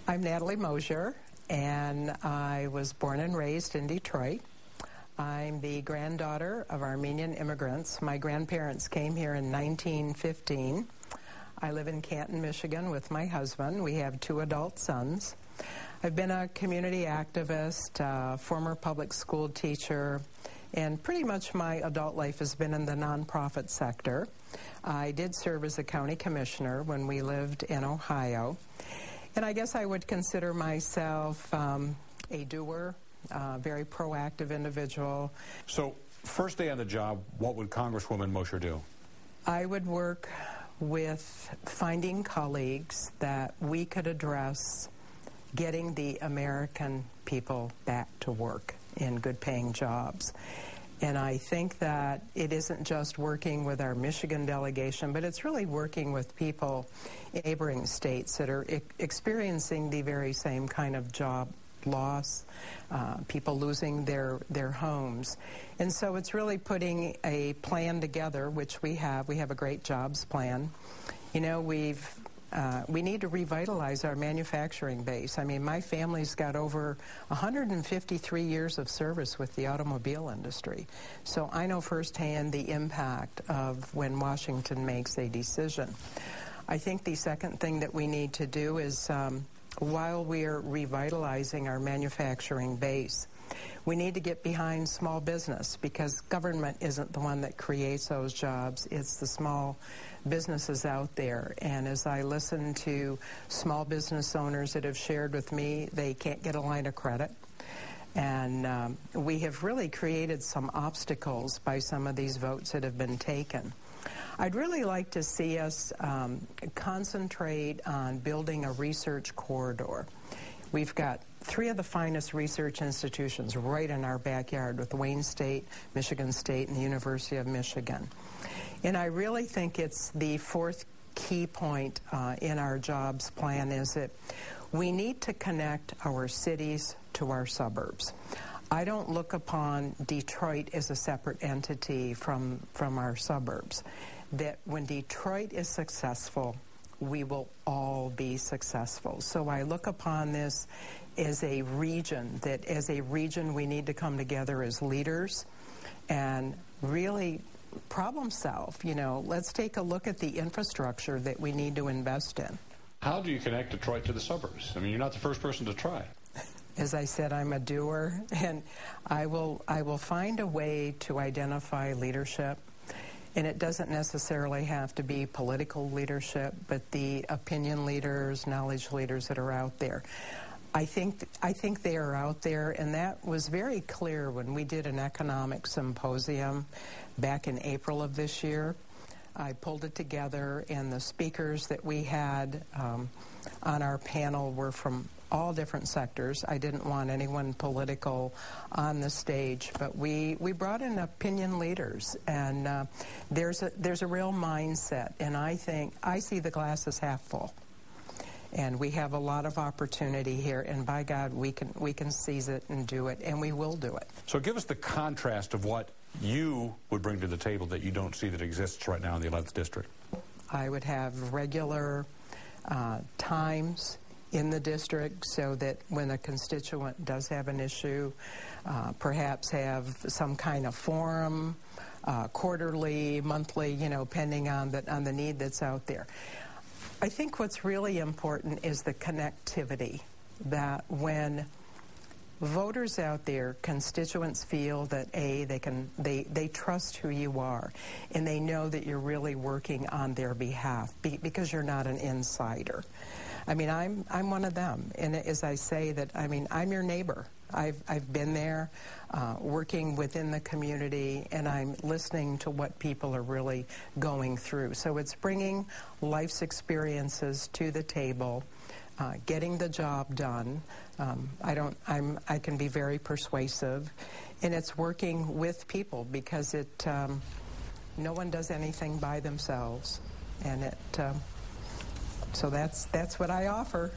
I'm Natalie Mosher, and I was born and raised in Detroit. I'm the granddaughter of Armenian immigrants. My grandparents came here in 1915. I live in Canton, Michigan with my husband. We have 2 adult sons. I've been a community activist, former public school teacher, and pretty much my adult life has been in the nonprofit sector. I did serve as a county commissioner when we lived in Ohio. And I guess I would consider myself a doer, very proactive individual. So, first day on the job, what would Congresswoman Mosher do? I would work with finding colleagues that we could address getting the American people back to work in good-paying jobs. And I think that it isn't just working with our Michigan delegation, but it's really working with people in neighboring states that are experiencing the very same kind of job loss, people losing their homes. And so it's really putting a plan together, which we have. We have a great jobs plan. You know, we need to revitalize our manufacturing base. I mean, my family's got over 153 years of service with the automobile industry. So I know firsthand the impact of when Washington makes a decision. I think the second thing that we need to do is, while we're revitalizing our manufacturing base, we need to get behind small business, because government isn't the one that creates those jobs. It's the small businesses out there. And as I listen to small business owners that have shared with me, they can't get a line of credit. And we have really created some obstacles by some of these votes that have been taken. I'd really like to see us concentrate on building a research corridor. We've got 3 of the finest research institutions right in our backyard with Wayne State, Michigan State, and the University of Michigan. And I really think it's the 4th key point in our jobs plan is that we need to connect our cities to our suburbs. I don't look upon Detroit as a separate entity from our suburbs. That when Detroit is successful, we will all be successful. So I look upon this as a region, that as a region we need to come together as leaders and really problem solve. You know, let's take a look at the infrastructure that we need to invest in. How do you connect Detroit to the suburbs? I mean, you're not the first person to try. As I said, I'm a doer, and I will find a way to identify leadership. And it doesn't necessarily have to be political leadership, but the opinion leaders, knowledge leaders that are out there. I think they are out there, and that was very clear when we did an economic symposium back in April of this year. I pulled it together, and the speakers that we had on our panel were from all different sectors. I didn't want anyone political on the stage, but we brought in opinion leaders, and there's a real mindset, and I see the glass as half full. And we have a lot of opportunity here, and by God, we can seize it and do it, and we will do it. So give us the contrast of what you would bring to the table that you don't see that exists right now in the 11th District. I would have regular times in the district so that when a constituent does have an issue, perhaps have some kind of forum, quarterly, monthly, you know, depending on the need that's out there. I think what's really important is the connectivity, that when voters out there, constituents feel that they trust who you are, and they know that you're really working on their behalf because you're not an insider. I mean, I'm one of them, and as I say that, I mean, I'm your neighbor. I've been there, working within the community, and I'm listening to what people are really going through. So it's bringing life's experiences to the table, getting the job done. I can be very persuasive, and it's working with people because no one does anything by themselves, and so that's what I offer.